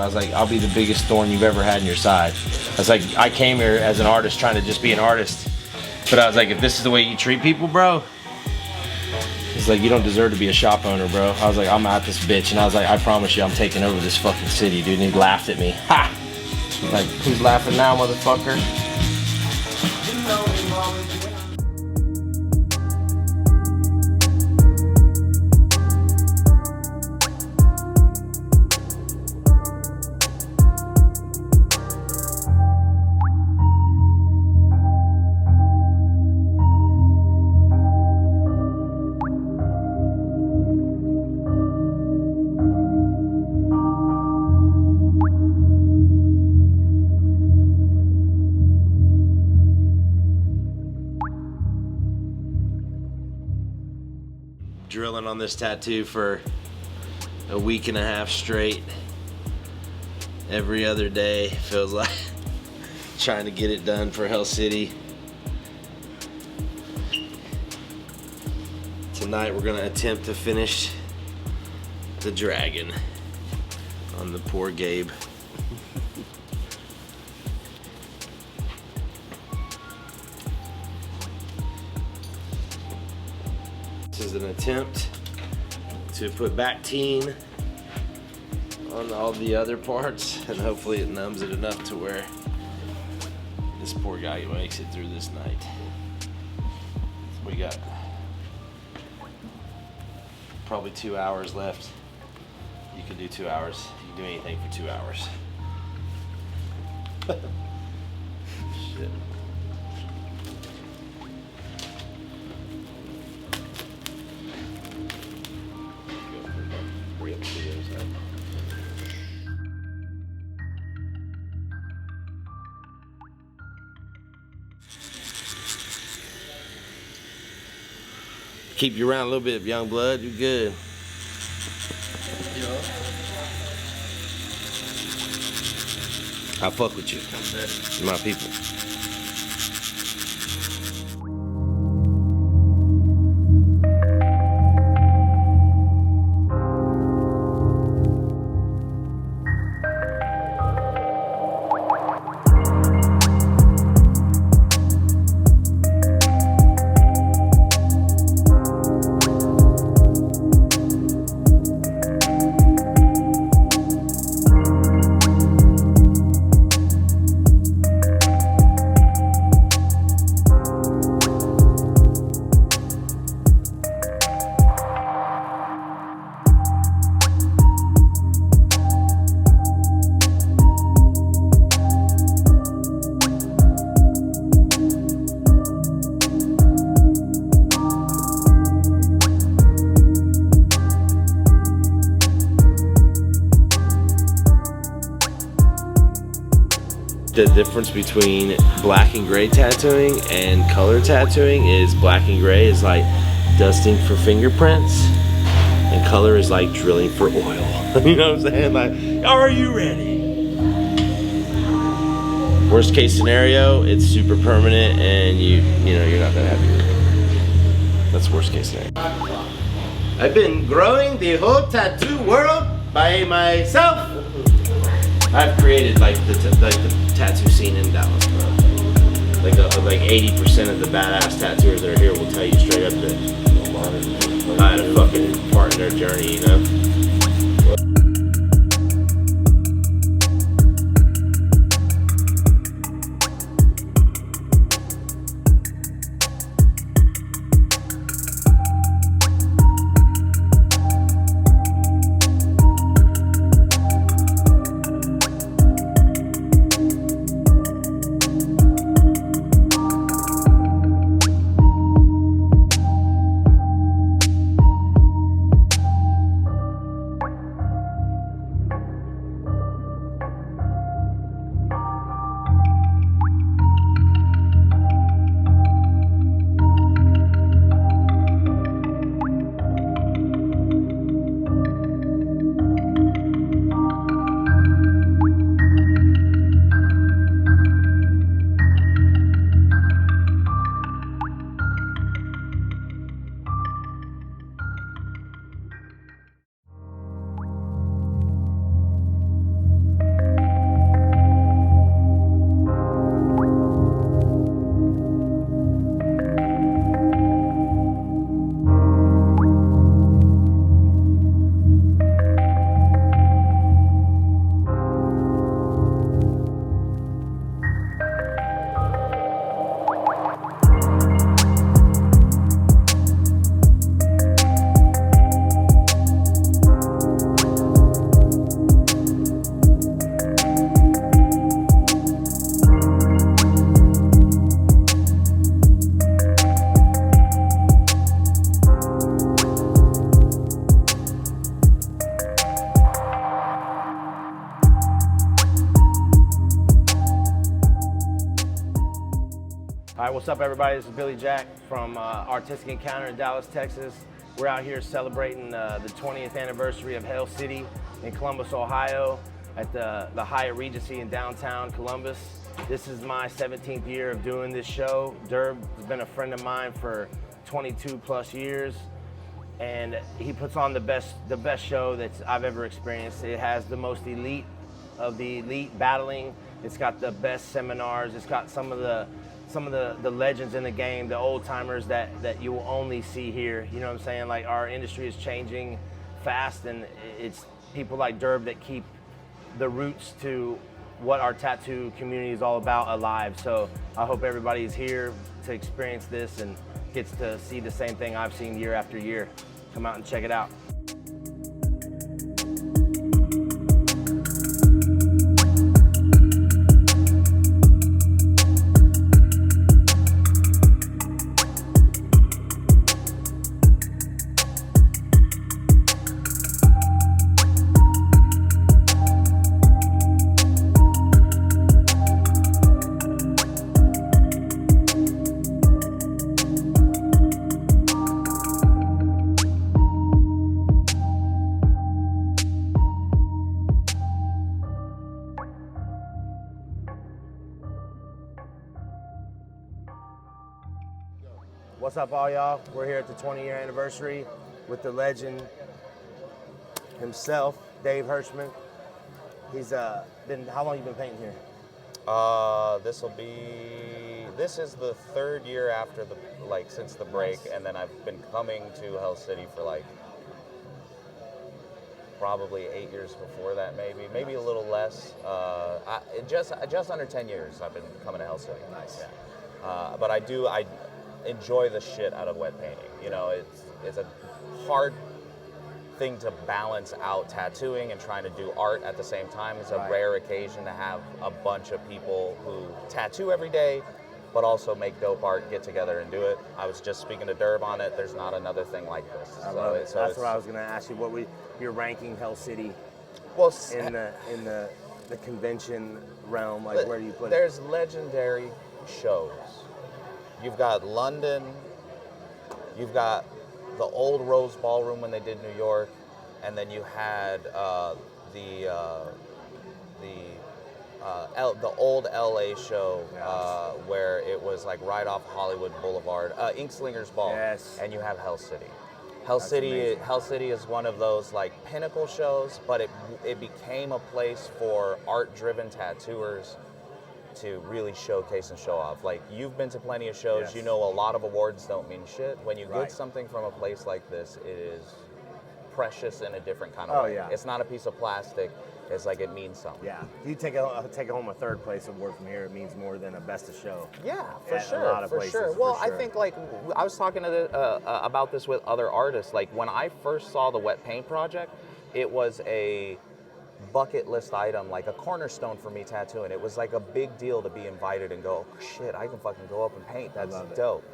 was like, I'll be the biggest thorn you've ever had in your side. I was like, I came here as an artist trying to just be an artist. But I was like, if this is the way you treat people, bro, it's like, you don't deserve to be a shop owner, bro. I was like, I'm out this bitch. And I was like, I promise you, I'm taking over this fucking city, dude. And he laughed at me. Ha! Like, who's laughing now, motherfucker? Drilling on this tattoo for a week and a half straight. Every other day feels like trying to get it done for Hell City. Tonight we're gonna attempt to finish the dragon on the poor Gabe. This is an attempt to put Bactine on all the other parts, and hopefully it numbs it enough to where this poor guy makes it through this night. We got probably 2 hours left. You can do 2 hours. You can do anything for 2 hours. Shit. Keep you around a little bit, young blood. You good? Yeah. I fuck with you. You're my people. The difference between black and gray tattooing and color tattooing is black and gray is like dusting for fingerprints, and color is like drilling for oil. You know what I'm saying? Like, are you ready? Worst case scenario, it's super permanent and you know you're not that happy with it. That's worst case scenario. I've been growing the whole tattoo world by myself. I've created like the tattoo scene in Dallas, bro. Like 80% of the badass tattooers that are here will tell you straight up that I had a fucking part in their journey, you know? All right, what's up, everybody? This is Billy Jack from Artistic Encounter in Dallas, Texas. We're out here celebrating the 20th anniversary of Hell City in Columbus, Ohio, at the Hyatt Regency in downtown Columbus. This is my 17th year of doing this show. Derb has been a friend of mine for 22 plus years, and he puts on the best show that I've ever experienced. It has the most elite of the elite battling. It's got the best seminars. It's got some of the legends in the game, the old timers that you will only see here. You know what I'm saying? Like, our industry is changing fast, and it's people like Derb that keep the roots to what our tattoo community is all about alive. So I hope everybody is here to experience this and gets to see the same thing I've seen year after year. Come out and check it out. What's up, all y'all? We're here at the 20-year anniversary with the legend himself, Dave Hirschman. He's been, how long you been painting here? This is the third year after since the break, nice. And then I've been coming to Hell City for probably 8 years before that, maybe a little less. Just under 10 years I've been coming to Hell City. Nice. Yeah. But I enjoy the shit out of wet painting. You know, it's a hard thing to balance out tattooing and trying to do art at the same time. It's a rare occasion to have a bunch of people who tattoo every day but also make dope art, get together and do it. I was just speaking to Derb on it. There's not another thing like this. I love it. So that's what I was going to ask you. You're ranking Hell City in the convention realm, where do you put it? There's legendary shows. You've got London, you've got the old Rose Ballroom when they did New York, and then you had the old LA show where it was right off Hollywood Boulevard, Inkslingers Ball, yes. And you have Hell City. Hell City is one of those pinnacle shows, but it became a place for art-driven tattooers to really showcase and show off. You've been to plenty of shows, yes. You know a lot of awards don't mean shit. When you get something from a place like this, it is precious in a different kind of way. Yeah. It's not a piece of plastic. It's it means something. Yeah. If you take home a third place award from here, it means more than a best of show. Yeah, for sure. Well, I think I was talking about this with other artists. When I first saw the Wet Paint Project, it was a bucket list item, a cornerstone for me tattooing. It was a big deal to be invited and go, oh, shit, I can fucking go up and paint. That's dope.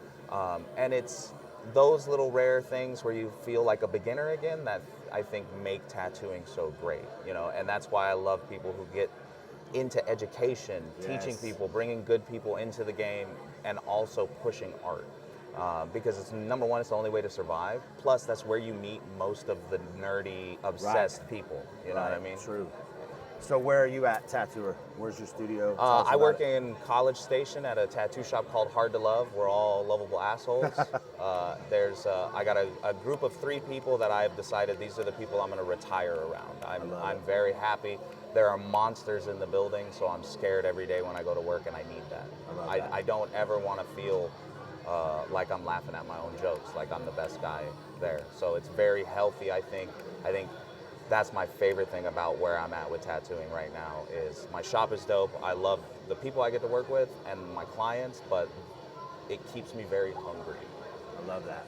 And it's those little rare things where you feel like a beginner again that I think make tattooing so great, and that's why I love people who get into education, yes. Teaching people, bringing good people into the game, and also pushing art. Because it's number one, it's the only way to survive. Plus, that's where you meet most of the nerdy, obsessed people. You know what I mean? True. So where are you at, tattooer? Where's your studio? I work in College Station at a tattoo shop called Hard to Love. We're all lovable assholes. I got a group of 3 people that I've decided these are the people I'm going to retire around. I'm very happy. There are monsters in the building, so I'm scared every day when I go to work, and I need that. I don't ever want to feel like I'm laughing at my own jokes, like I'm the best guy there. So it's very healthy, I think. That's my favorite thing about where I'm at with tattooing right now is my shop is dope. I love the people I get to work with and my clients, but it keeps me very hungry. I love that.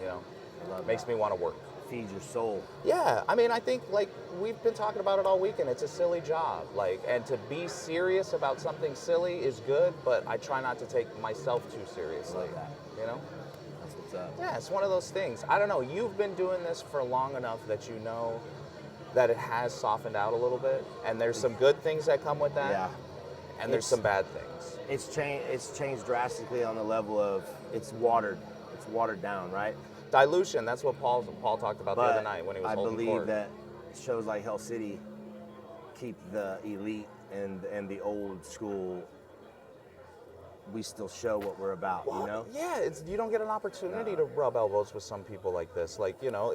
Makes me want to work. Feeds your soul. Yeah, I think we've been talking about it all weekend. It's a silly job. And to be serious about something silly is good, but I try not to take myself too seriously. I love that. That's what's up. Yeah, it's one of those things. I don't know. You've been doing this for long enough that you know that it has softened out a little bit, and there's some good things that come with that. Yeah. And there's some bad things. It's changed drastically on the level of it's watered down, right? Dilution. That's what Paul talked about the other night when he was I holding believe court. that shows like Hell City keep the elite and the old school. We still show what we're about, you know? Yeah, you don't get an opportunity to rub elbows with some people like this. Like, you know,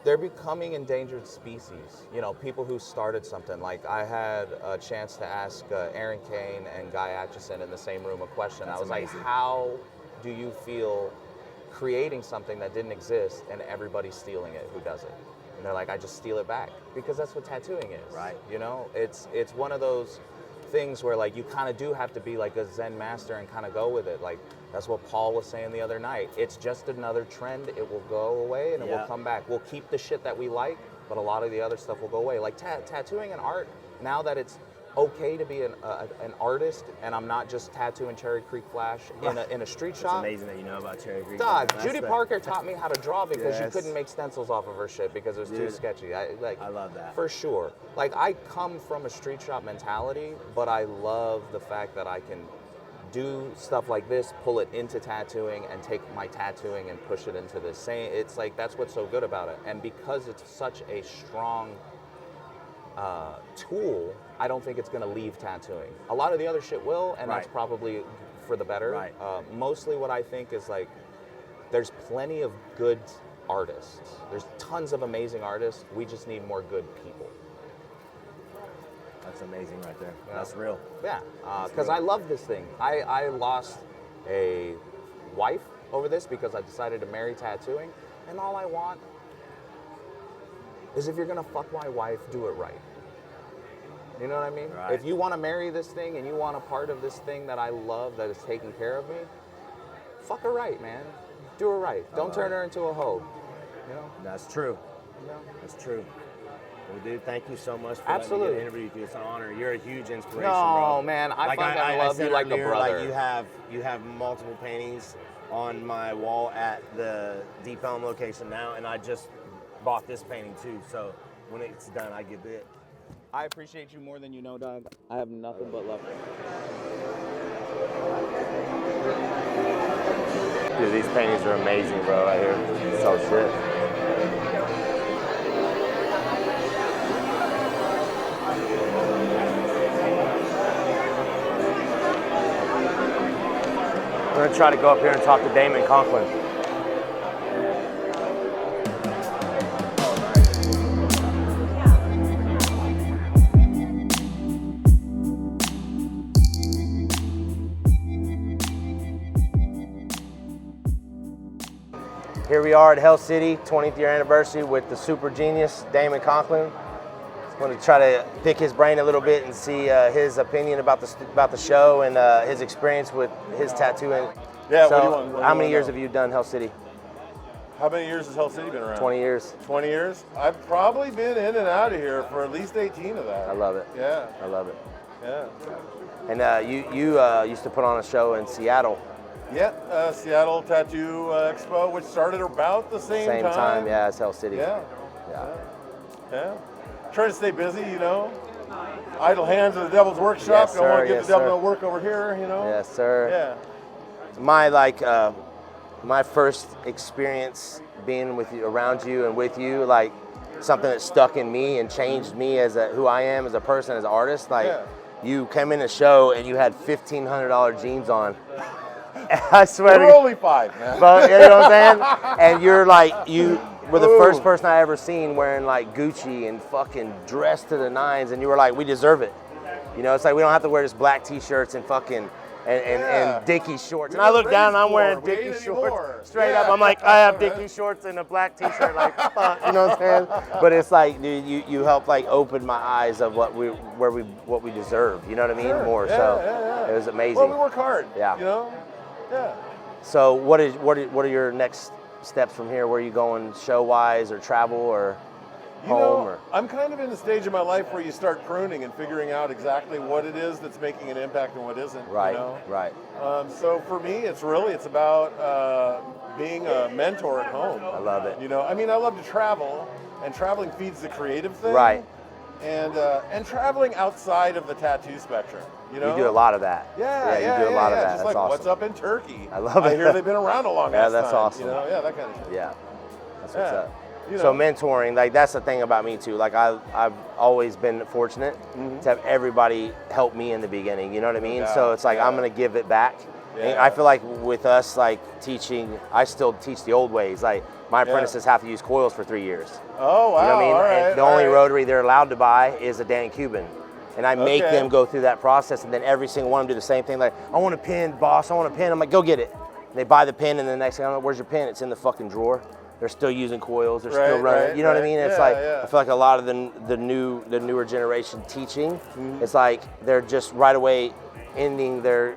they're becoming endangered species. You know, people who started something. Like, I had a chance to ask Aaron Kane and Guy Atchison in the same room a question. That's I was amazing. like, how do you feel creating something that didn't exist and everybody's stealing it who does it? And they're like, I just steal it back. Because that's what tattooing is. Right. You know, it's one of those things where like you kind of do have to be like a Zen master and kind of go with it. Like that's what Paul was saying the other night. It's just another trend. It will go away and it will come back. We'll keep the shit that we like, but a lot of the other stuff will go away. Like tattooing and art, now that it's okay to be an artist and I'm not just tattooing Cherry Creek Flash in a street shop. It's amazing that you know about Cherry Creek. Dog, Judy Parker taught me how to draw because you Yes. couldn't make stencils off of her shit because it was too sketchy. I love that. For sure. Like, I come from a street shop mentality, but I love the fact that I can do stuff like this, pull it into tattooing, and take my tattooing and push it into this. It's like, that's what's so good about it. And because it's such a strong tool, I don't think it's going to leave tattooing. A lot of the other shit will, and that's probably for the better. Right. Mostly what I think is like, there's plenty of good artists. There's tons of amazing artists. We just need more good people. That's amazing right there. That's real. Yeah, because I love this thing. I lost a wife over this because I decided to marry tattooing, and all I want is if you're gonna fuck my wife, do it right. You know what I mean? Right. If you want to marry this thing and you want a part of this thing that I love that is taking care of me, fuck her right, man. Do her right. Don't turn her into a hoe. You know? That's true. You know? That's true. Well, dude, thank you so much for Absolutely. letting me get an interview with you. It's an honor. You're a huge inspiration, No, bro. man, I fucking love said you like a earlier, brother. Like you have multiple paintings on my wall at the Deep Elm location now, and I just bought this painting too. So when it's done, I get it. I appreciate you more than you know, dog. I have nothing but love for you. Dude, these paintings are amazing, bro, right here. So shit. We're gonna try to go up here and talk to Damon Conklin. Here we are at Hell City, 20th year anniversary with the super genius, Damon Conklin. I'm going to try to pick his brain a little bit and see his opinion about the show and his experience with his tattooing. Yeah, So, what do you want? What do how you many want years to have you done Hell City? How many years has Hell City been around? 20 years. 20 years? I've probably been in and out of here for at least 18 of that. I love it. Yeah, I love it. yeah. And you used to put on a show in Seattle. Yeah, Seattle Tattoo Expo, which started about the same time. Yeah, as Hell City. Yeah, Yeah. yeah. Trying to stay busy, you know. Idle hands at the Devil's Workshop. Yes, Don't want sir, to give yes, the devil sir. no work over here, you know. Yes, sir. Yeah. My first experience being with you, around you and with you, like something that stuck in me and changed me as who I am as a person, as an artist. Like you came in the show and you had $1,500 jeans on. I swear We're only 5, man. but you know what I'm saying? And you're like, you were the first person I ever seen wearing like Gucci and fucking dressed to the nines, and you were like, we deserve it. You know, it's like we don't have to wear just black t-shirts and fucking and Dickies shorts. And I look down and I'm wearing Dickies shorts. Straight up, I'm like, I have Dickies shorts and a black t-shirt, like, fuck, you know what I'm saying? But it's like, dude, you helped like open my eyes of what we deserve. You know what I mean? More. So it was amazing. Well, we work hard. Yeah. You know. Yeah. So what are your next steps from here? Where are you going show-wise or travel or home? Or I'm kind of in the stage of my life where you start pruning and figuring out exactly what it is that's making an impact and what isn't. right, You know? right. So for me, it's about being a mentor at home. I love it. You know, I mean, I love to travel, and traveling feeds the creative thing. Right. and traveling outside of the tattoo spectrum. You know, You do a lot of that. Yeah, you do a lot of that. Just That's like awesome. what's up in Turkey. I love it. I hear they've been around a long Yeah, ass that's time. awesome. You know, yeah, that kind of shit. Yeah, that's what's Yeah. up. You So know. mentoring, like that's the thing about me too. Like I've always been fortunate to have everybody help me in the beginning. You know what I mean? So it's like I'm gonna give it back. And Yeah. I feel like with us, like teaching, I still teach the old ways. Like my apprentices have to use coils for 3 years. Oh wow! You know what I mean? All right, And the all only right. rotary they're allowed to buy is a Dan Cuban. And I make Okay. them go through that process, and then every single one of them do the same thing. Like, I want a pin, boss, I want a pin. I'm like, go get it. And they buy the pin, and the next thing I know, where's your pin? It's in the fucking drawer. They're still using coils. They're still Right, running. right, You know what I right. mean? It's Yeah, like yeah. I feel like a lot of the newer generation teaching. Mm-hmm. It's like they're just right away ending their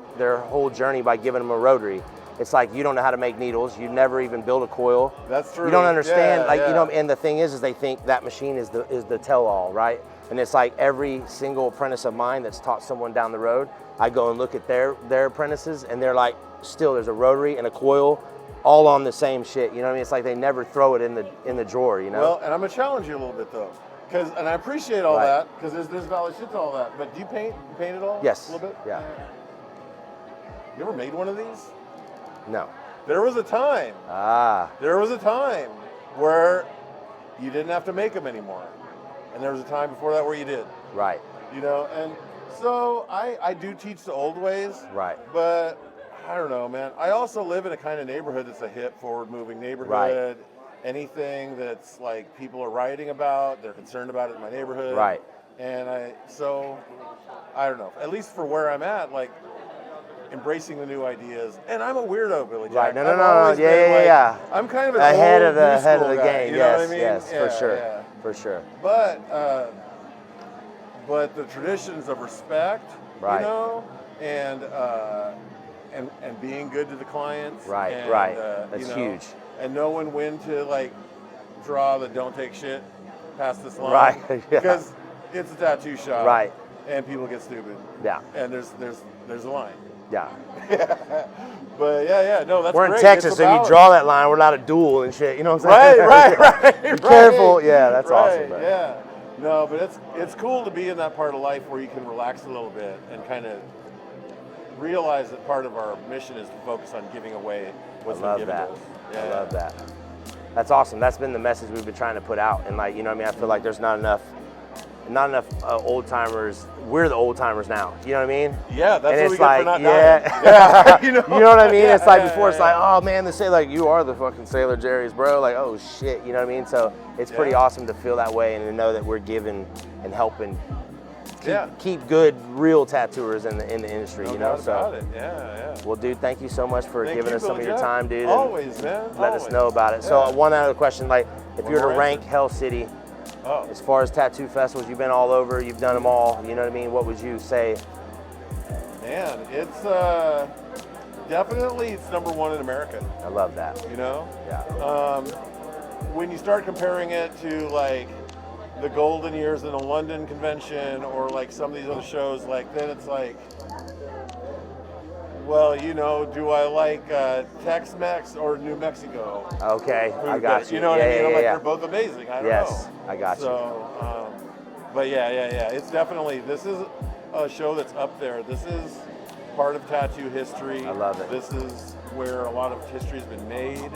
whole journey by giving them a rotary. It's like you don't know how to make needles. You never even build a coil. That's true. You don't understand, Yeah, like you yeah. know. And the thing is they think that machine is the tell-all, right? And it's like every single apprentice of mine that's taught someone down the road, I go and look at their apprentices, and they're like, still there's a rotary and a coil, all on the same shit. You know what I mean? It's like they never throw it in the drawer. You know? Well, and I'm gonna challenge you a little bit though, and I appreciate all Right. that because there's valid shit to all that. But do you paint? You paint it all? Yes. A little bit. Yeah. You ever made one of these? No. There was a time. There was a time where you didn't have to make them anymore, and there was a time before that where you did. Right. You know, and so I do teach the old ways. Right. But I don't know, man. I also live in a kind of neighborhood that's a hip, forward-moving neighborhood. Anything that's like people are rioting about, they're concerned about it in my neighborhood. Right. And I don't know. At least for where I'm at, like embracing the new ideas. And I'm a weirdo, Billy Jack. Right. No, I've no. always Yeah, been, yeah, like, yeah. I'm kind of an Ahead old of the new school game. guy, you know Yes, what I mean? yes, Yeah, for sure. yeah. For sure. But the traditions of respect, Right. you know, and being good to the clients, Right, and, right. you That's know, huge. and knowing when to like draw the don't take shit past this line, Right, yeah. Because it's a tattoo shop, Right. And people get stupid, Yeah. and there's a line, Yeah. but yeah, no, that's We're in great. Texas, It's so if you about- draw that line, we're not a duel and shit. You know what I'm saying? right. Be careful. Yeah, that's right, awesome, man. Yeah. No, but it's cool to be in that part of life where you can relax a little bit and kind of realize that part of our mission is to focus on giving away what's I been love given that. to us. I love that. That's awesome. That's been the message we've been trying to put out. And like, you know what I mean? I feel like there's not enough old timers. We're the old timers now. You know what I mean? Yeah, that's and what we it's get like, for not yeah, dying. Yeah, you know what I mean? Yeah, it's like yeah, before, it's yeah. like, oh man, they say like you are the fucking Sailor Jerry's bro. Like, oh shit, you know what I mean? So it's pretty Yeah. awesome to feel that way and to know that we're giving and helping Yeah. keep good, real tattooers in the industry. No you know, doubt so. about it. Yeah. Well, dude, thank you so much for Thank giving you, us some of Billy your Jack. time, dude. and Always, man. Let us Always. know about it. So Yeah. one other question, like, if One you were to more rank answer. Hell City, Oh. as far as tattoo festivals, you've been all over, you've done them all, you know what I mean? What would you say? Man, it's definitely it's number one in America. I love that. You know. Yeah. When you start comparing it to like the golden years in a London convention or like some of these other shows, like then it's like, well, you know, do I like Tex-Mex or New Mexico? Okay, food I got better? you. You know what I mean? I'm like, yeah. they're both amazing. I don't Yes, know. I got you. So, but yeah. It's definitely, this is a show that's up there. This is part of tattoo history. I love it. This is where a lot of history has been made,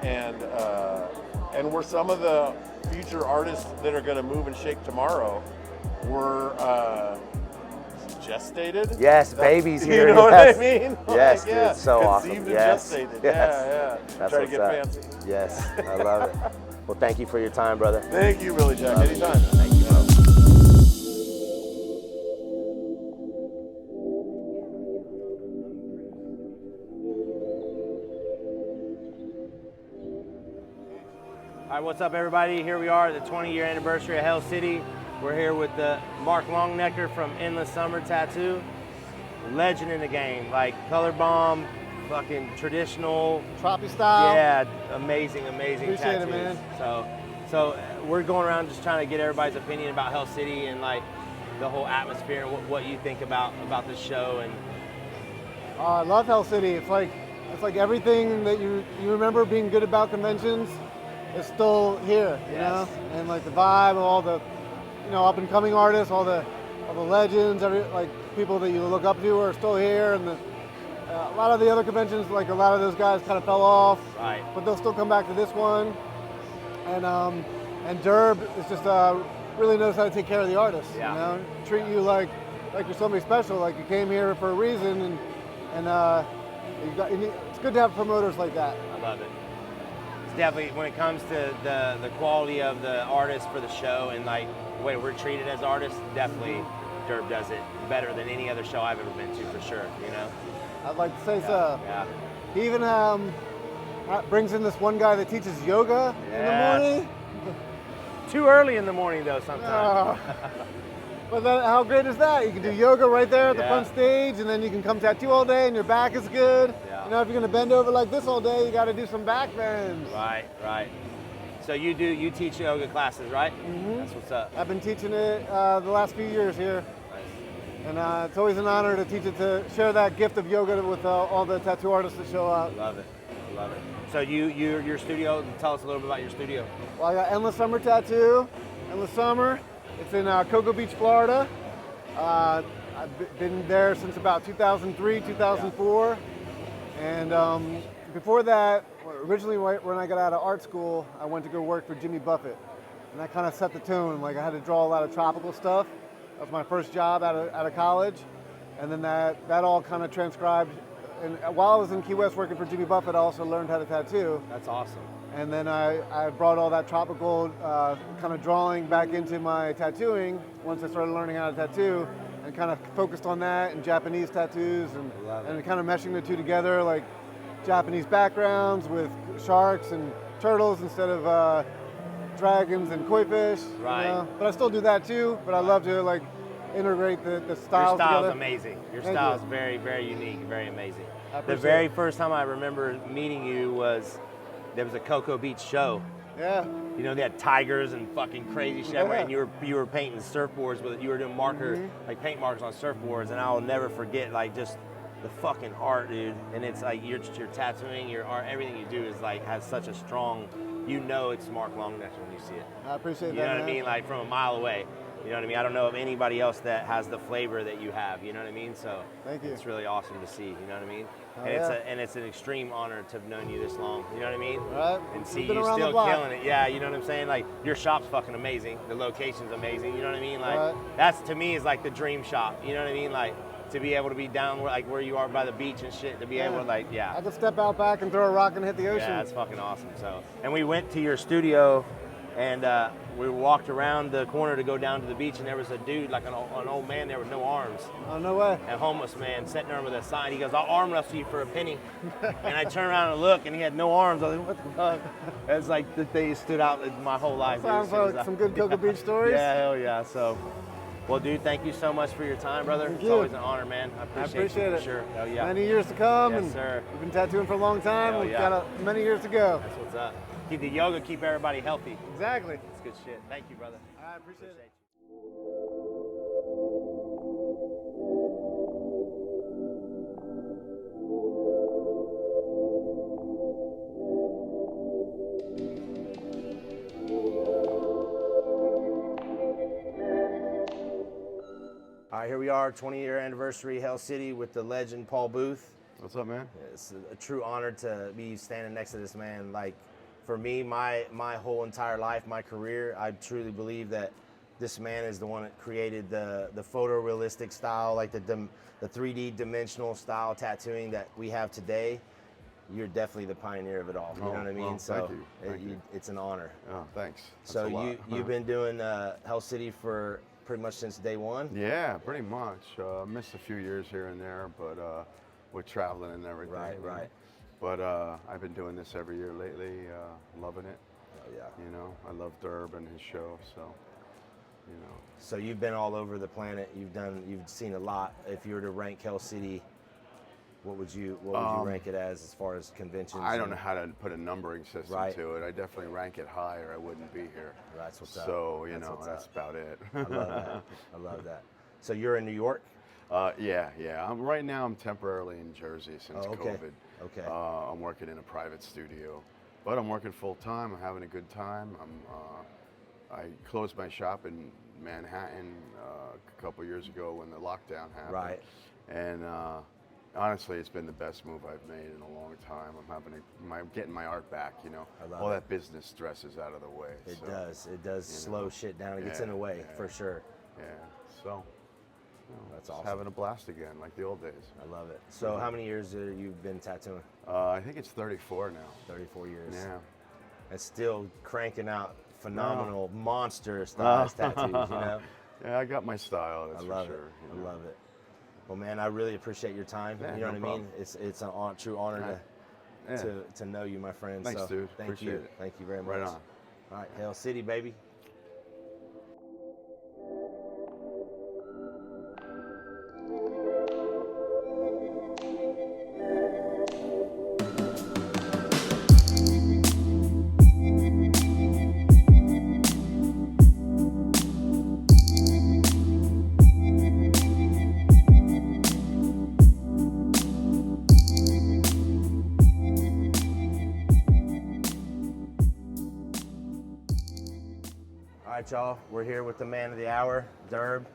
and where some of the future artists that are going to move and shake tomorrow were gestated. Yes, babies here. You know yes. what I mean? Yes, Like, dude, it's so awesome. conceived and Yes, gestated. yes. Yeah. That's Try to what's get up. fancy. Yes, I love it. Well, thank you for your time, brother. Thank you, Billy Jack. Anytime. Thank you, bro. All right, what's up, everybody? Here we are at the 20-year anniversary of Hell City. We're here with Mark Longnecker from Endless Summer Tattoo. Legend in the game, like color bomb, fucking traditional. Troppy style. Yeah, amazing Appreciate tattoos. it, man. So we're going around just trying to get everybody's opinion about Hell City and like the whole atmosphere and what you think about the show. And I love Hell City. It's like everything that you remember being good about conventions is still here, you Yes. know? And like the vibe of all the up and coming artists, all the legends, like people that you look up to are still here, and a lot of the other conventions, like a lot of those guys kind of fell off. Right. But they'll still come back to this one, and Derb is just really knows how to take care of the artists. Yeah. Treat you like you're somebody special, like you came here for a reason, and it's good to have promoters like that. I love it. It's definitely, when it comes to the quality of the artists for the show and like the way we're treated as artists, definitely Derb does it better than any other show I've ever been to, for sure. I'd like to say so. Yeah. He even brings in this one guy that teaches yoga in the morning. Too early in the morning though sometimes. But how great is that? You can do yoga right there at the front stage, and then you can come tattoo all day, and your back is good. Yeah. If you're gonna bend over like this all day, you got to do some back bends. Right. So you teach yoga classes, right? Mm-hmm. That's what's up. I've been teaching it the last few years here. Nice. And it's always an honor to teach it, to share that gift of yoga with all the tattoo artists that show up. I love it. So your studio, tell us a little bit about your studio. Well, I got Endless Summer Tattoo, Endless Summer. It's in Cocoa Beach, Florida. I've been there since about 2003, 2004. And before that, originally when I got out of art school, I went to go work for Jimmy Buffett. And that kind of set the tone. Like I had to draw a lot of tropical stuff. That was my first job out of college. And then that all kind of transcribed. And while I was in Key West working for Jimmy Buffett, I also learned how to tattoo. That's awesome. And then I brought all that tropical kind of drawing back into my tattooing once I started learning how to tattoo, and kind of focused on that and Japanese tattoos and kind of meshing the two together, like Japanese backgrounds with sharks and turtles instead of dragons and koi fish. Right. But I still do that too, but I love to like integrate the styles Your style's together. amazing. Your Thank style's you. very, very unique, very amazing. I The appreciate very it. first time I remember meeting you was, there was a Cocoa Beach show. Yeah. They had tigers and fucking crazy shit everywhere, Yeah. and you were painting surfboards with it. You were doing like paint markers on surfboards, and I'll never forget like just the fucking art, dude. And it's like your tattooing, your art, everything you do is like has such a strong, it's Mark Longnecker when you see it. I appreciate You that. know what I man. mean? Like from a mile away. You know what I mean? I don't know of anybody else that has the flavor that you have. You know what I mean? So Thank you. it's really awesome to see. You know what I mean? Oh, And it's an extreme honor to have known you this long. You know what I mean? Right. And see You've been you around the still block. killing it. Yeah, you know what I'm saying? Like your shop's fucking amazing. The location's amazing. You know what I mean? Like Right. that's to me is like the dream shop. You know what I mean? Like to be able to be down where you are by the beach and shit. To be able to I could step out back and throw a rock and hit the ocean. yeah, that's fucking awesome. So, and we went to your studio, and we walked around the corner to go down to the beach, and there was a dude, like an old man there with no arms, Oh, no way. a homeless man sitting there with a sign. He goes, "I'll arm wrestle you for a penny." And I turned around and looked, and he had no arms. I was like, "What the fuck?" It's like the thing stood out in my whole life. Sounds dude. like some good Cocoa Beach stories. Yeah, hell yeah. So, well, dude, thank you so much for your time, brother. Thank It's you. always an honor, man. I I appreciate appreciate you it. for sure. Hell yeah. Many years to come. Yes, and sir. We've been tattooing for a long time. Hell We've yeah. got many years to go. That's what's up. Keep the yoga, keep everybody healthy. Exactly. It's good shit. Thank you, brother. I appreciate it. All right, here we are, 20-year anniversary, Hell City, with the legend Paul Booth. What's up, man? It's a true honor to be standing next to this man. Like, for me, my whole entire life, my career, I truly believe that this man is the one that created the photorealistic style, like the 3D dimensional style tattooing that we have today. You're definitely the pioneer of it all. You know what I mean? Well, So thank you. Thank you. it's an honor. Oh, thanks. That's So a lot. you've been doing Hell City for pretty much since day one. Yeah, pretty much. Missed a few years here and there, but with traveling and everything. Right, you know. right. But I've been doing this every year lately, loving it. Oh, yeah. You know, I love Derb and his show, so, you know. So you've been all over the planet. You've seen a lot. If you were to rank Hell City, what would you rank it as far as conventions? I don't know how to put a numbering system Right. to it. I definitely rank it high or I wouldn't be here. That's what's up. So, you That's know, what's that's up. about it. I love that. I love that. So you're in New York? Yeah. Right now I'm temporarily in Jersey since Oh, okay. COVID. Okay. I'm working in a private studio, but I'm working full time. I'm having a good time. I closed my shop in Manhattan a couple years ago when the lockdown happened. Right. And honestly, it's been the best move I've made in a long time. I'm getting my art back, you know. I love All it. that business stress is out of the way. It so, does. It does slow shit down. It gets in the way, yeah. for sure. Yeah. So That's just awesome. having a blast again, like the old days. I love it. So how many years have you been tattooing? I think it's 34 now. 34 years. Yeah. And still cranking out phenomenal monster stylized tattoos, you know? Yeah, I got my style, that's I love for sure. it. you know. I love it. Well, man, I really appreciate your time. Yeah, you know no what I mean? problem. It's a true honor Yeah. to know you, my friend. Thanks, so dude. Thank Appreciate you. it. Thank you very much. Right on. All right, Hell City, baby. All right, y'all. We're here with the man of the hour, Derb.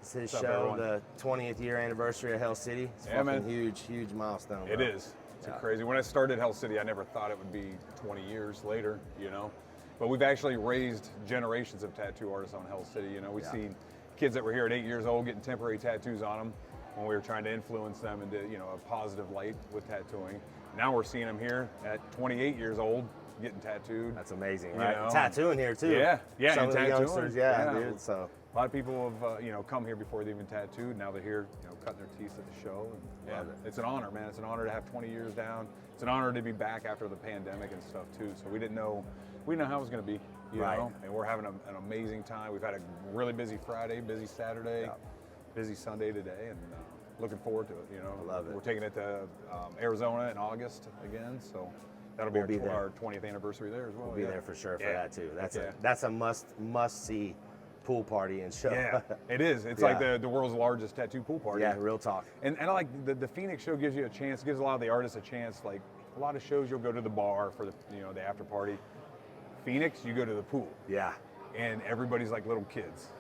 It's his What's up, show, everyone? the 20th year anniversary of Hell City. It's Yeah, fucking man. huge milestone. It bro. is. It's Yeah. crazy. When I started Hell City, I never thought it would be 20 years later, you know. But we've actually raised generations of tattoo artists on Hell City. You know, we've Yeah. seen kids that were here at 8 years old getting temporary tattoos on them when we were trying to influence them into, you know, a positive light with tattooing. Now we're seeing them here at 28 years old getting tattooed. That's amazing, You right? know, Tattooing here too. Yeah, yeah, Some and of the tattooing. youngsters, yeah, Yeah. dude. So A lot of people have, you know, come here before they even tattooed. Now they're here, you know, cutting their teeth at the show. And, yeah, Love it. it's an honor, man. It's an honor to have 20 years down. It's an honor to be back after the pandemic and stuff too. So we didn't know how it was going to be, you Right. know. And we're having an amazing time. We've had a really busy Friday, busy Saturday, Yeah. busy Sunday today, and looking forward to it. You know, I love it. We're taking it to Arizona in August again, so that'll be, We'll be there. our 20th anniversary there as well. we'll be yeah. there for sure for Yeah. that too. That's Yeah. that's a must see pool party and show. Yeah, it is. It's Yeah. like the world's largest tattoo pool party. Yeah, real talk. And I like the Phoenix show gives you a chance, gives a lot of the artists a chance. Like a lot of shows, you'll go to the bar for the after party. Phoenix, you go to the pool, Yeah. and everybody's like little kids,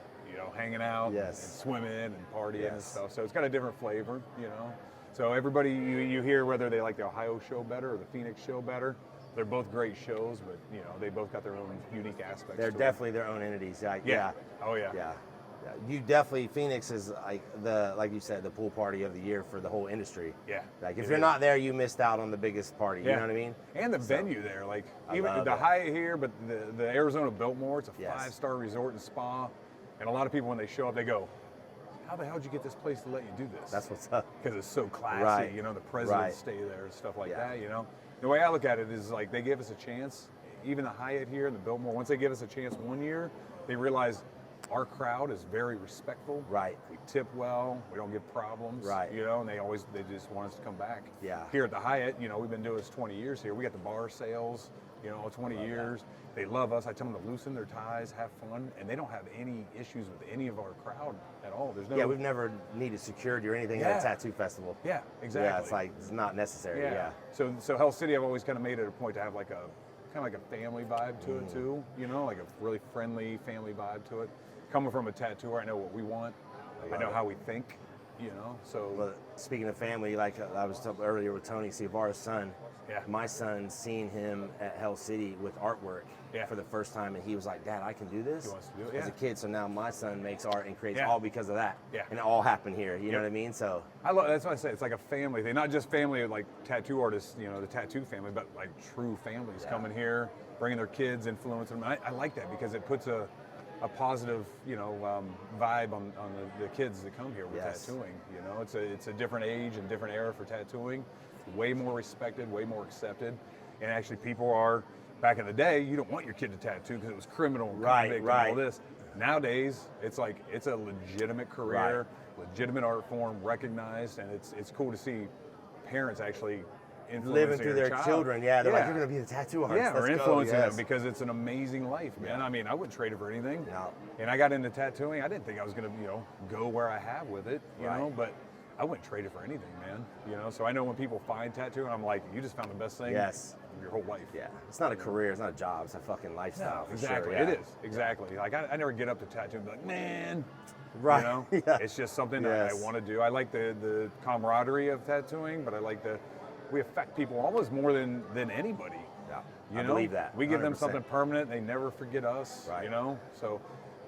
hanging out, Yes. and swimming and partying and Yes. stuff. So it's got a different flavor, So everybody you hear whether they like the Ohio show better or the Phoenix show better. They're both great shows, but they both got their own unique aspects. They're to definitely their own entities. Like, Yeah. Oh, yeah. Yeah. Yeah. You definitely Phoenix is like you said, the pool party of the year for the whole industry. Yeah, Like if it you're is. not there, you missed out on the biggest party. You know what I mean? And the venue there, like I even love the it. Hyatt here, but the Arizona Biltmore, it's a Yes. 5-star resort and spa. And a lot of people when they show up, they go, "How the hell did you get this place to let you do this?" That's what's up. Because it's so classy. Right. The presidents Right. stay there and stuff like Yeah. that. The way I look at it is like they gave us a chance. Even the Hyatt here and the Biltmore, once they give us a chance one year, they realize our crowd is very respectful. Right. We tip well. We don't give problems. Right. And they just want us to come back. Yeah. Here at the Hyatt, we've been doing this 20 years here. We got the bar sales, 20 years. They love us. I tell them to loosen their ties, have fun, and they don't have any issues with any of our crowd at all. There's no. Yeah, we've never needed security or anything at Yeah. a tattoo festival. Yeah, exactly. Yeah, it's like it's not necessary. Yeah. So Hell City, I've always kind of made it a point to have like a kind of like a family vibe to it too. Like a really friendly family vibe to it. Coming from a tattooer, I know what we want. I know how we think. So Well, speaking of family, like I was talking earlier with Tony Ciavara's son, Yeah. my son seen him at Hell City with artwork Yeah. for the first time, and he was like, "Dad, I can do this." He wants to do it, As a yeah. kid, so now my son makes art and creates Yeah. all because of that. Yeah. And it all happened here. You know Yep. what I mean? So I love. That's what I say. It's like a family thing, not just family of like tattoo artists, the tattoo family, but like true families Yeah. coming here, bringing their kids, influencing them. I like that because it puts a positive, vibe on the kids that come here with Yes. tattooing. It's a different age and different era for tattooing. Way more respected, way more accepted, and actually people are. Back in the day, you don't want your kid to tattoo because it was criminal, and Right, convict, right. and all this. Nowadays, it's like it's a legitimate career, legitimate art form, recognized, and it's cool to see parents actually influencing living through their child. children, yeah, they're like, "You're gonna be a tattoo artist." Yeah, or Let's go." influencing Yes. them because it's an amazing life, man. I mean, I wouldn't trade it for anything. No. And I got into tattooing. I didn't think I was gonna, go where I have with it, you Right. know. But I wouldn't trade it for anything, man. You know, so I know when people find tattoo, and I'm like, you just found the best thing Yes. of your whole life. Yeah, it's not a career, it's not a job, it's a fucking lifestyle. No, for exactly. Sure, yeah. It is. Exactly. Like, I never get up to tattoo and be like, man. Right. You know, Yeah. it's just something Yes. that I want to do. I like the camaraderie of tattooing, but I like we affect people almost more than anybody. Yeah, You I know, believe that. we give them 100%. something permanent. They never forget us. Right. You know, so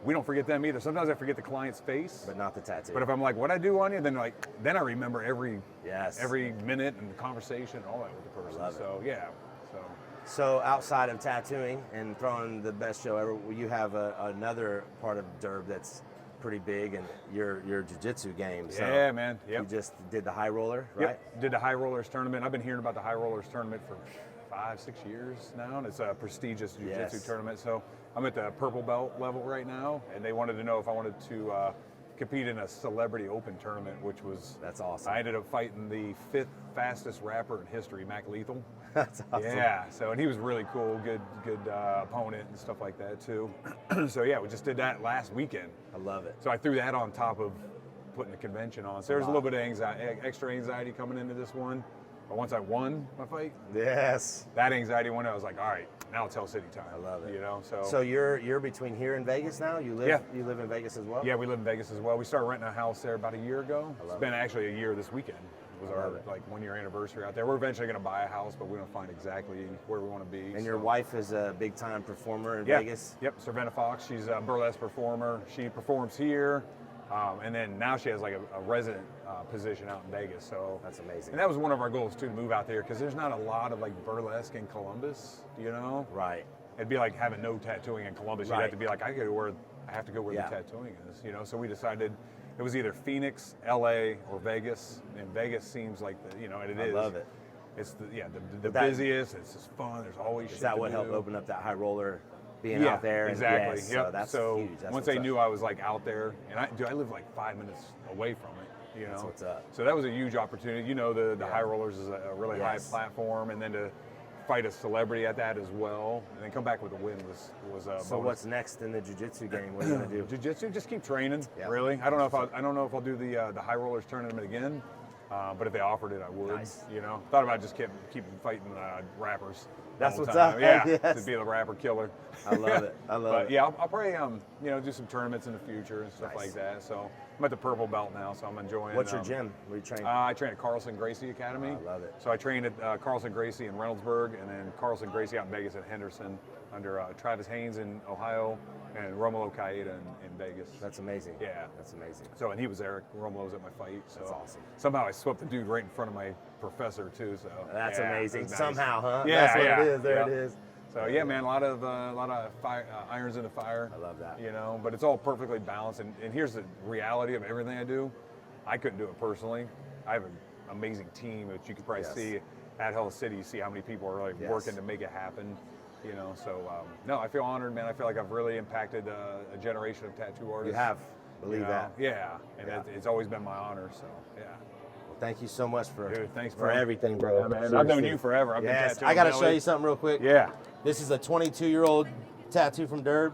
we don't forget them either. Sometimes I forget the client's face. But not the tattoo. But if I'm like, what I do on you, then I remember every Yes. minute and the conversation and all that with the person. love it. So yeah. So So outside of tattooing and throwing the best show ever, you have another part of Derb that's pretty big, and your jiu-jitsu game. So yeah, man. Yep. You just did the high roller, right? Yep. Did the High Rollers tournament. I've been hearing about the High Rollers tournament for 5-6 years now, and it's a prestigious jiu-jitsu Yes. tournament. So I'm at the purple belt level right now, and they wanted to know if I wanted to compete in a celebrity open tournament, which was That's awesome. I ended up fighting the 5th fastest rapper in history, Mac Lethal. That's awesome. Yeah, so and he was really cool, good opponent and stuff like that too. So yeah, we just did that last weekend. I love it. So I threw that on top of putting the convention on. So there's a little bit of extra anxiety coming into this one. But once I won my fight, Yes. that anxiety went. I was like, all right, now it's Hell City time. I love it. You know, So you're between here and Vegas now? You live Yeah. you live in Vegas as well? yeah, we live in Vegas as well. We started renting a house there about a year ago. It's love been actually a year this weekend. It was I our love it. 1 year anniversary out there. We're eventually going to buy a house, but we don't find exactly where we want to be. And your wife is a big time performer in Yeah. Vegas? Yep, Savannah Fox. She's a burlesque performer. She performs here, and then now she has like a resident position out in Vegas. So That's amazing. And that was one of our goals too, to move out there, because there's not a lot of like burlesque in Columbus. You know, Right. it'd be like having no tattooing in Columbus. You'd Right. have to be like, I have to go where Yeah. the tattooing is. You know, so we decided it was either Phoenix, LA, or Vegas. And Vegas seems like and it I is. love it. It's the But that- busiest. It's just fun. There's always Is shit that to what helped do. open up that high roller being Yeah, out there? And exactly. yes, Yep. So that's so huge. That's once what's they up. knew I was like out there, and I live like 5 minutes away from it. You know, That's what's up. So that was a huge opportunity. You know, the High Rollers is a really Yes. high platform, and then to fight a celebrity at that as well, and then come back with a win was a So bonus. what's next in the jiu-jitsu game? What are you gonna do? Jiu-jitsu? Just keep training. Yeah. Really, I don't know if I'll do the High Rollers tournament again. But if they offered it, I would. Nice. You know, thought about just keep fighting rappers. That's all the what's time. up. Yeah, Yes. to be the rapper killer. I love it. I love But it. yeah, I'll probably do some tournaments in the future and stuff Nice. like that. So I'm at the purple belt now, so I'm enjoying. What's your gym? Where you train? I train at Carlson Gracie Academy. I love it. So I train at Carlson Gracie in Reynoldsburg, and then Carlson Gracie out in Vegas at Henderson, under Travis Haynes in Ohio and Romulo Caeta in Vegas. That's amazing. Yeah. That's amazing. So, and he was there. Romulo was at my fight. So That's awesome. Somehow I swept the dude right in front of my professor too. So That's yeah, amazing. it was nice. Somehow, huh? Yeah, That's what yeah, it is. There yep. it is. So yeah, man, a lot of fire, irons in the fire. I love that. You know, but it's all perfectly balanced. And here's the reality of everything I do. I couldn't do it personally. I have an amazing team, which you can probably Yes. see at Hell City. You see how many people are like Yes. working to make it happen. You know, so no, I feel honored, man. I feel like I've really impacted a generation of tattoo artists. You have. Believe You know? that. Yeah, and Yeah. it's always been my honor. So yeah. Thank you so much for Dude, thanks, for bro. everything, bro. Yeah, man. I've known Seriously. you forever. I've been Yes. tattooing I got to belly. show you something real quick. Yeah. This is a 22-year-old tattoo from Derb.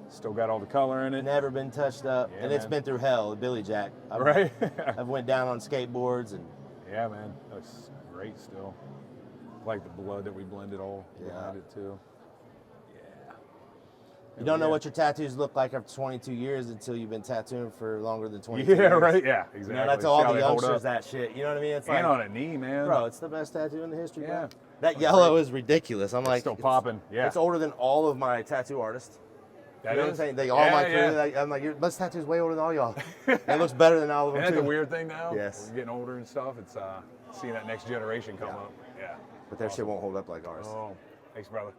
Still got all the color in it. Never been touched up, Yeah, and it's man. been through hell. Billy Jack. Right? I've went down on skateboards and Yeah, man. Looks great still. Like the blood that we blended all behind it too. Yeah. you don't know Yeah. what your tattoos look like after 22 years until you've been tattooing for longer than 22 Yeah, years. right. Yeah, exactly. You know, that's See all how the they hold youngsters up. that shit. You know what I mean? It's And like, on a knee, man. bro, it's the best tattoo in the history. Yeah. Bro. That yellow is ridiculous. I'm like, still it's- popping, yeah. It's older than all of my tattoo artists. That You know what I'm is? saying? They all Yeah, my yeah. crew. I'm like, your best tattoo's way older than all y'all. It looks better than all of them Isn't that too. the weird thing now? Yes. We're getting older and stuff. It's seeing that next generation come up. Yeah. But their shit won't hold up like ours. Oh, thanks, brother.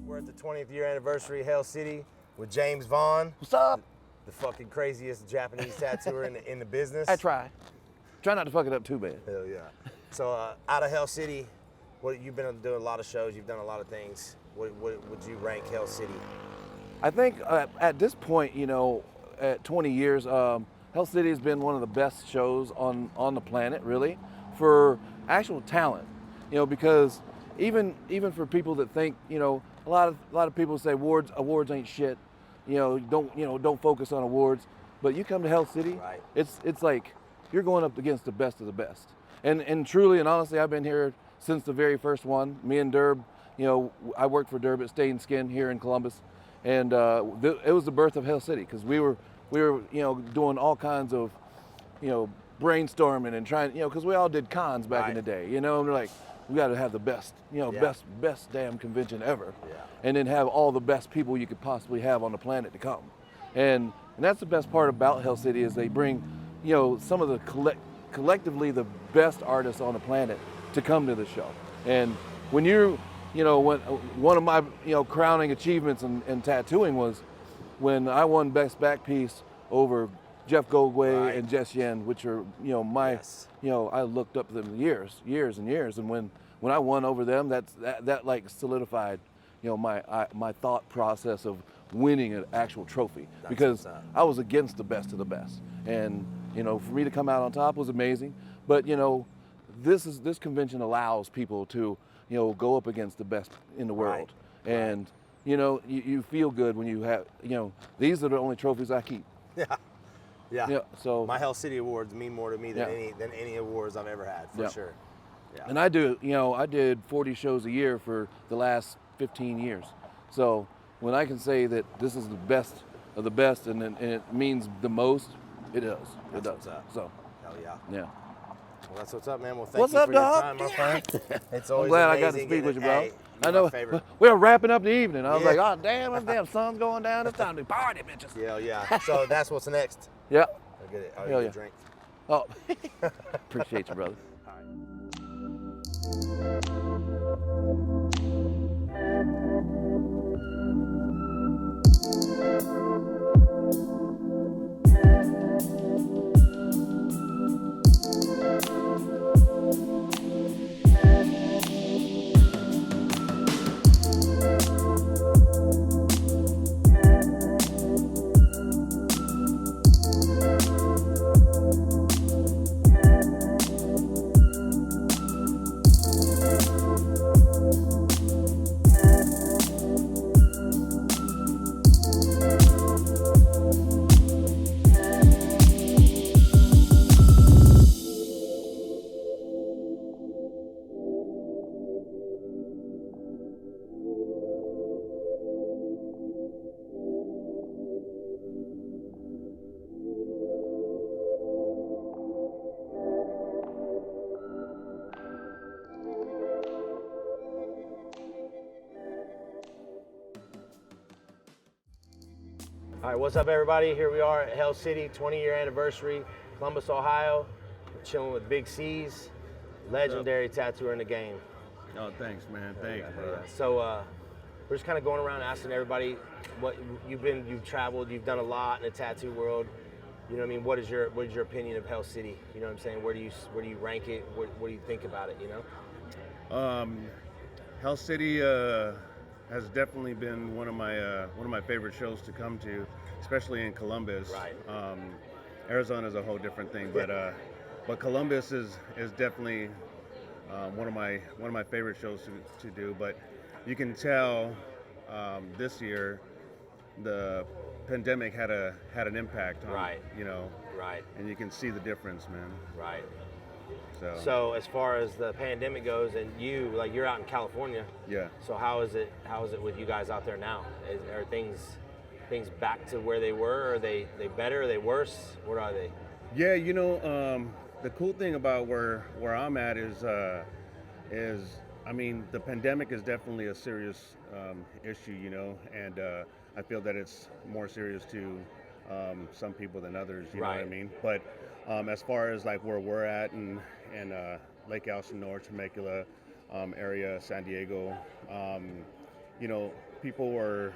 We're at the 20th year anniversary of Hell City with James Vaughn. What's up? The fucking craziest Japanese tattooer in the business. I try. try not to fuck it up too bad. Hell yeah. So out of Hell City, what you've been doing a lot of shows, you've done a lot of things. What would you rank Hell City? I think at this point, you know, at 20 years, Hell City has been one of the best shows on the planet, really, for actual talent. You know, because even for people that think, you know, a lot of people say awards ain't shit. You know, don't focus on awards. But you come to Hell City, right. It's like you're going up against the best of the best. And truly and honestly, I've been here since the very first one. Me and Derb, you know, I worked for Derb at Stain Skin here in Columbus, and it was the birth of Hell City because we were you know doing all kinds of, you know, brainstorming and trying, you know, because we all did cons back in the day, you know, and we're like, we got to have the best, you know, best damn convention ever, and then have all the best people you could possibly have on the planet to come, and that's the best part about Hell City is they bring, you know, some of the collectively the best artists on the planet to come to the show. And when you know, when one of my, you know, crowning achievements in tattooing was when I won Best Back Piece over Jeff Goldway and Jess Yen, which are, you know, my, you know, I looked up to them years and years. And when I won over them, that like solidified, you know, my thought process of winning an actual trophy because I was against the best of the best. And, you know, for me to come out on top was amazing. But, you know, this convention allows people to, you know, go up against the best in the world. And, you know, you feel good when you have, you know, these are the only trophies I keep. Yeah. So my Hell City awards mean more to me than any awards I've ever had, for sure. Yeah. And I did 40 shows a year for the last 15 years. So when I can say that this is the best of the best and it means the most, it does. It does. So. Hell yeah. Yeah. Well, that's what's up, man. Well, thank you for your time, my friend. It's always I'm glad I got to amazing speak with you, bro. Hey, I know. favorite. We're wrapping up the evening. I was like, oh, damn, this damn sun's going down. It's time to party, bitches. Yeah. So that's what's next. Yeah. I'll get it. I'll Hell get yeah. a drink. Oh, appreciate you, brother. All right, what's up, everybody? Here we are at Hell City, 20-year anniversary, Columbus, Ohio. We're chilling with Big C's, legendary tattooer in the game. Oh, thanks, man. Thanks, bro. So we're just kind of going around asking everybody what you've traveled, you've done a lot in the tattoo world. You know what I mean? What is your opinion of Hell City? You know what I'm saying? Where do you rank it? What do you think about it? You know? Hell City has definitely been one of my favorite shows to come to, especially in Columbus. Right. Arizona is a whole different thing, but Columbus is definitely one of my favorite shows to do. But you can tell this year the pandemic had an impact on you know. Right. And you can see the difference, man. Right. So as far as the pandemic goes, and you're out in California. Yeah. So how is it with you guys out there now? Are things back to where they were? Are they better? Are they worse? What are they? Yeah, you know, the cool thing about where I'm at is I mean, the pandemic is definitely a serious issue, you know, and I feel that it's more serious to some people than others, you know what I mean? But as far as like where we're at in Lake Elsinore, Temecula area, San Diego, you know, people are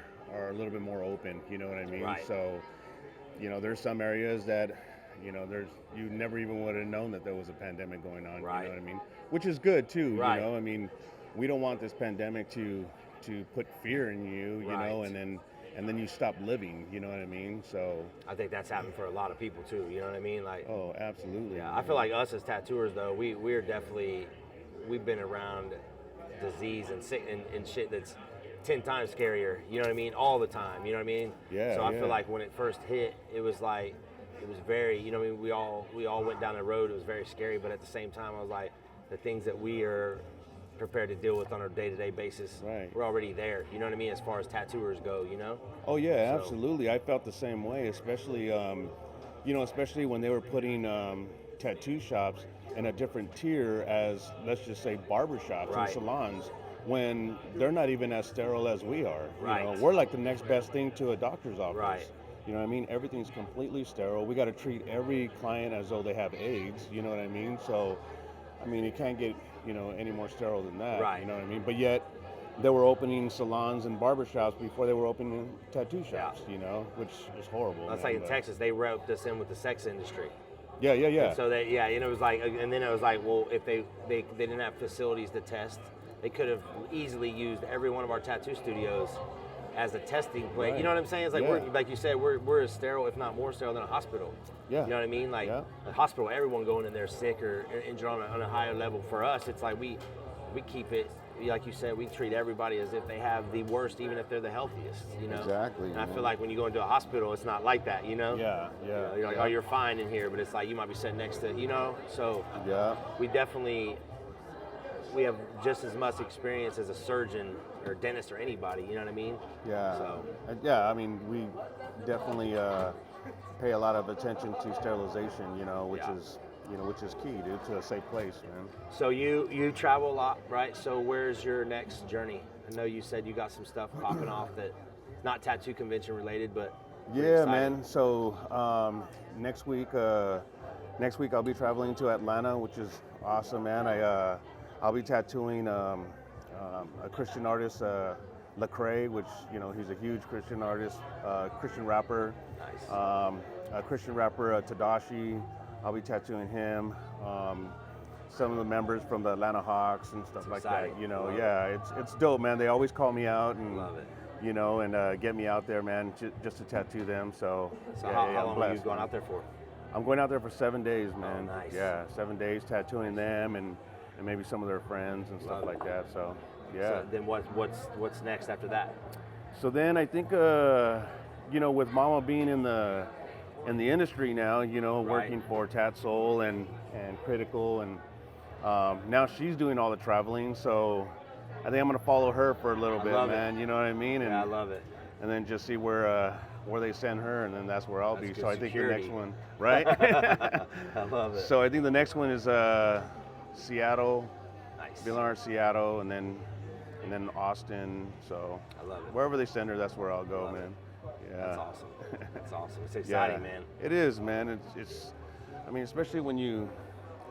a little bit more open, you know what I mean? Right. So, you know, there's some areas that, You know, you never even would have known that there was a pandemic going on. Right. You know what I mean? Which is good too. Right. You know, I mean, we don't want this pandemic to put fear in you. You know, Right. and then you stop living. You know what I mean? So I think that's happened for a lot of people too. You know what I mean? Like, oh, absolutely. yeah, I feel like us as tattooers though, we're definitely, we've been around disease and sick and shit that's 10 times scarier. You know what I mean? All the time. You know what I mean? Yeah. So I yeah. feel like when it first hit, it was very, you know what I mean? We all went down the road. It was very scary, but at the same time, I was like, the things that we are prepared to deal with on a day-to-day basis, Right. we're already there. You know what I mean? As far as tattooers go, you know? Oh yeah, So- absolutely. I felt the same way, especially especially when they were putting tattoo shops in a different tier as, let's just say, barbershops Right. and salons, when they're not even as sterile as we are. Right. You know, we're like the next best thing to a doctor's office. Right. You know what I mean? Everything's completely sterile. We got to treat every client as though they have AIDS. You know what I mean? So, I mean, it can't get any more sterile than that. Right. You know what I mean? But yet, they were opening salons and barbershops before they were opening tattoo shops. Yeah. You know, which is horrible. That's man, like in but- Texas, they roped us in with the sex industry. Yeah. And so it was like, and then it was like, well, if they didn't have facilities to test, they could have easily used every one of our tattoo studios as a testing place. Right. You know what I'm saying? It's like, Yeah. like you said, we're as sterile, if not more sterile than a hospital. Yeah. You know what I mean? Like Yeah. a hospital, everyone going in there sick or injured on a higher level. For us, it's like we keep it, like you said, we treat everybody as if they have the worst, even if they're the healthiest, you know? Exactly, And I man. feel like when you go into a hospital, it's not like that, you know? Yeah. You know, you're like, oh, you're fine in here, but it's like you might be sitting next to, you know? So Yeah. we have just as much experience as a surgeon or dentist or anybody, you know what I mean? Yeah. So- Yeah. I mean, we definitely pay a lot of attention to sterilization. Which Yeah. is key, dude, to a safe place, man. So you travel a lot, right? So where's your next journey? I know you said you got some stuff popping off that not tattoo convention related, but pretty Yeah, exciting. man. So next week I'll be traveling to Atlanta, which is awesome, man. I'll be tattooing a Christian artist, Lecrae, which he's a huge Christian artist, Christian rapper. Nice. A Christian rapper, Tadashi. I'll be tattooing him. Some of the members from the Atlanta Hawks and stuff like exciting. that. Love Yeah, it's dope, man. They always call me out and Love it. and get me out there, man, just to tattoo them. So, So yeah, how I'm long are you blessed, going man. out there for? I'm going out there for 7 days, man. nice. Yeah, 7 days tattooing them and maybe some of their friends and stuff Love it. like that. So, yeah. So then what's next after that? So then I think, with Mama being in the industry now, working for Tat Soul and Critical, and now she's doing all the traveling. So I think I'm gonna follow her for a little bit, love it. man. You know what I mean? And Yeah, I love it. and then just see where they send her, and then that's where I'll That's be. good So I think security. the next one, right? I love it. So I think the next one is Seattle, Nice. Villar, Seattle, and then Austin. So I love it. wherever they send her, that's where I'll go, Love it. man. Yeah. That's awesome. That's awesome. It's exciting, man. It is, man. It's I mean, especially when you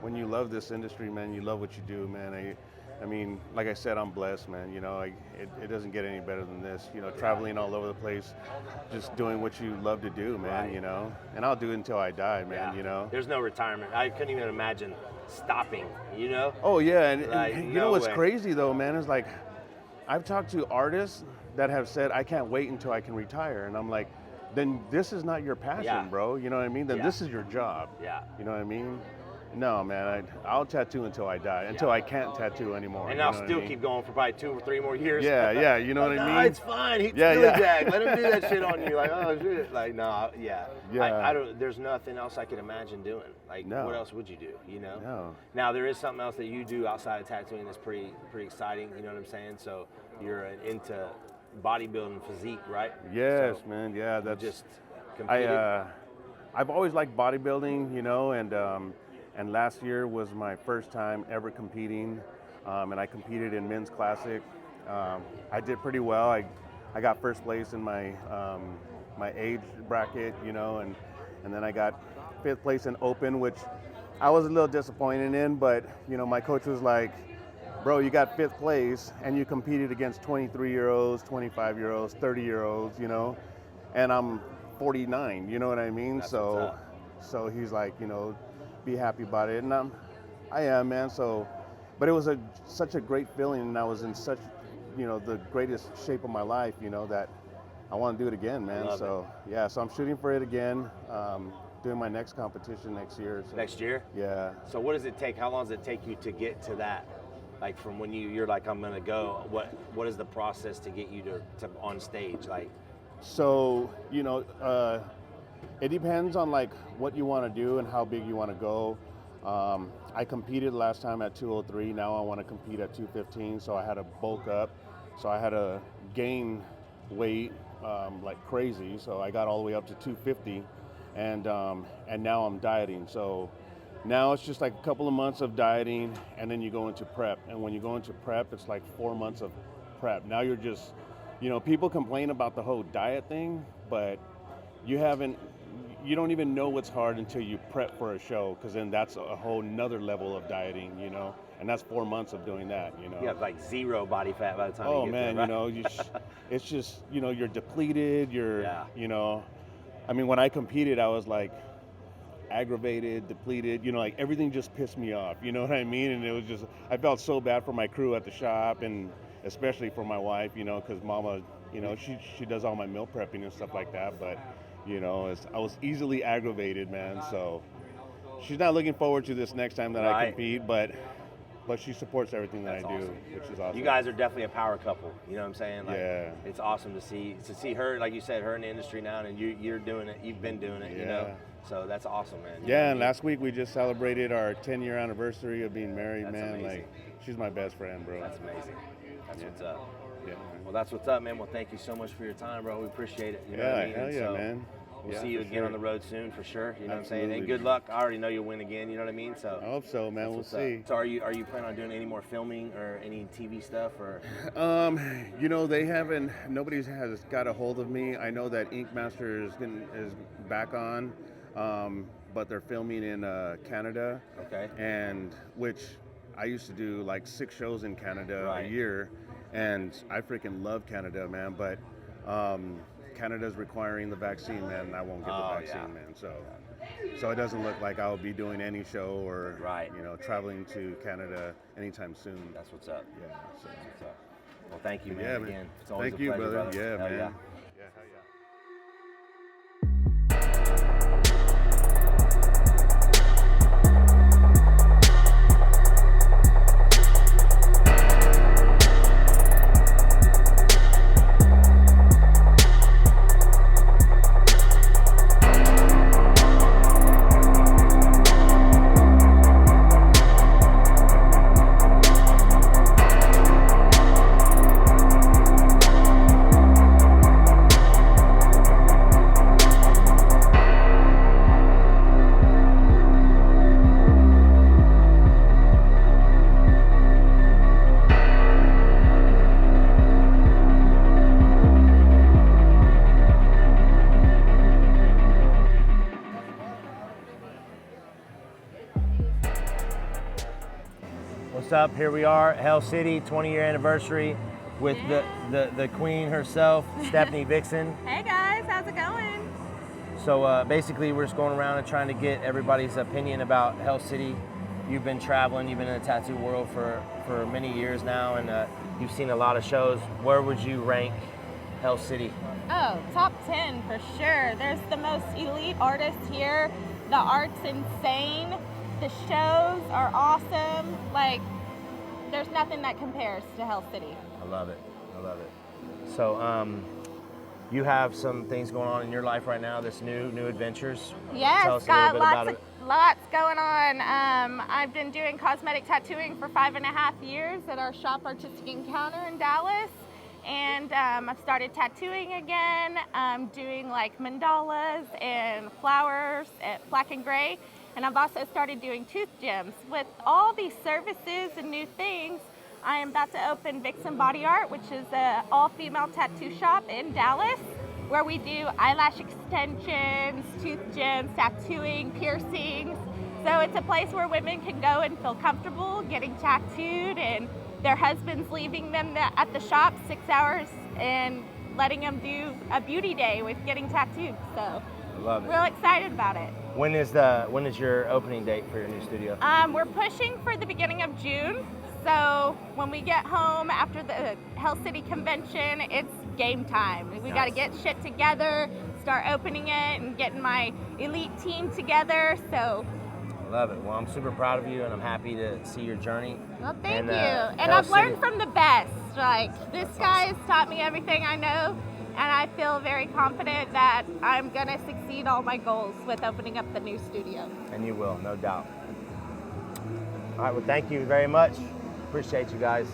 love this industry, man. You love what you do, man. I mean, like I said, I'm blessed, man. It doesn't get any better than this. Traveling all over the place, just doing what you love to do, man. Right. And I'll do it until I die, man. Yeah. There's no retirement. I couldn't even imagine stopping, Oh yeah, and Like, you no know what's way. crazy though, man, is like I've talked to artists that have said I can't wait until I can retire, and I'm like, then this is not your passion, Yeah. bro. You know what I mean? Then Yeah. this is your job. Yeah. You know what I mean? No, man, I'll tattoo until I die, until I can't tattoo anymore. And you I'll know what I still mean? keep going for probably 2 or 3 more years. Yeah, you know what I No, mean? it's fine. He's Yeah, good, yeah. Jack. Let him do that shit on you. Like, oh shit. Like, no, yeah. Yeah. I don't. There's nothing else I could imagine doing. Like, No. what else would you do? No. Now there is something else that you do outside of tattooing that's pretty exciting. You know what I'm saying? So you're into bodybuilding physique, right? Yes, So man. Yeah, you that's just competed. I've always liked bodybuilding, and last year was my first time ever competing, and I competed in men's classic. I did pretty well. I got first place in my my age bracket, and then I got 5th place in open, which I was a little disappointed in, but my coach was like, bro, you got 5th place and you competed against 23-year-olds, 25-year-olds, 30-year-olds, and I'm 49, you know what I mean? That's what's up. So he's like, you know, be happy about it, and I am, man. So, but it was such a great feeling, and I was in such, you know, the greatest shape of my life, you know, that I want to do it again, man. So yeah, so I'm shooting for it again. Doing my next competition next year. So. Next year? Yeah. So what does it take? How long does it take you to get to that? Like from when you're like, I'm gonna go. What is the process to get you to on stage? Like. So you know, it depends on like what you want to do and how big you want to go. I competed last time at 203. Now I want to compete at 215. So I had to bulk up. So I had to gain weight like crazy. So I got all the way up to 250, and now I'm dieting. So now it's just like a couple of months of dieting, and then you go into prep. And when you go into prep, it's like 4 months of prep. Now you're just, you know, people complain about the whole diet thing, but you don't even know what's hard until you prep for a show, because then that's a whole nother level of dieting, you know, and that's 4 months of doing that, you know. You have like zero body fat by the time oh you get man, there, right? you know, it's just, you know, you're depleted, you know, I mean, when I competed, I was like aggravated, depleted, you know, like everything just pissed me off, you know what I mean? And it was just, I felt so bad for my crew at the shop, and especially for my wife, you know, because mama, you know, she does all my meal prepping and stuff like that, but you know, I was easily aggravated, man. So she's not looking forward to this next time that I compete, but she supports everything that I do, which is awesome. You guys are definitely a power couple. You know what I'm saying? Like, yeah. It's awesome to see her, like you said, her in the industry now, and you're doing it. You've been doing it. Yeah. You know. So that's awesome, man. Yeah, and last week we just celebrated our 10-year anniversary of being married, man. Amazing. Like, she's my best friend, bro. That's amazing. That's what's up. Yeah. Well, that's what's up, man. Well, thank you so much for your time, bro. We appreciate it. You know what I mean? Hell yeah, man. We'll Yeah, see you for again sure. on the road soon, for sure. You know what I'm saying? And Absolutely. good luck. I already know you'll win again. You know what I mean? So I hope so, man. We'll what's up. see. So are you planning on doing any more filming or any TV stuff or? You know, nobody has got a hold of me. I know that Ink Master is back on, but they're filming in Canada. Okay. And which I used to do like 6 shows in Canada a year, and I freaking love Canada, man. But Canada's requiring the vaccine, man, and I won't get the vaccine, man. So it doesn't look like I'll be doing any show or you know, traveling to Canada anytime soon. That's what's up. Yeah. So. That's what's up. Well, thank you, man. Yeah, Again, man. it's always Thank a you, pleasure, brother. Yeah, Hell man. yeah. Yeah, hell yeah. What's up? Here we are, Hell City, 20-year anniversary with the queen herself, Stephanie Vixen. Hey guys, how's it going? So basically we're just going around and trying to get everybody's opinion about Hell City. You've been traveling, you've been in the tattoo world for many years now, and you've seen a lot of shows. Where would you rank Hell City? Oh, top 10 for sure. There's the most elite artists here. The art's insane. The shows are awesome. Like, there's nothing that compares to Hell City. I love it. I love it. So, you have some things going on in your life right now. This new adventures. Yes, Tell us a got little bit about it. lots going on. I've been doing cosmetic tattooing for 5.5 years at our shop, Artistic Encounter in Dallas. And I've started tattooing again. I'm doing like mandalas and flowers at Black and Gray. And I've also started doing tooth gems. With all these services and new things, I am about to open Vixen Body Art, which is an all-female tattoo shop in Dallas, where we do eyelash extensions, tooth gems, tattooing, piercings. So it's a place where women can go and feel comfortable getting tattooed, and their husbands leaving them at the shop 6 hours and letting them do a beauty day with getting tattooed. So I love it. real excited about it. When is your opening date for your new studio? We're pushing for the beginning of June. So when we get home after the Hell City convention, it's game time. We got to get shit together, start opening it, and getting my elite team together. So. Love it. Well, I'm super proud of you, and I'm happy to see your journey. Well, thank you. And I've learned from the best. Like, this guy has taught me everything I know, and I feel very confident that I'm going to succeed all my goals with opening up the new studio. And you will, no doubt. All right, well, thank you very much. Appreciate you guys.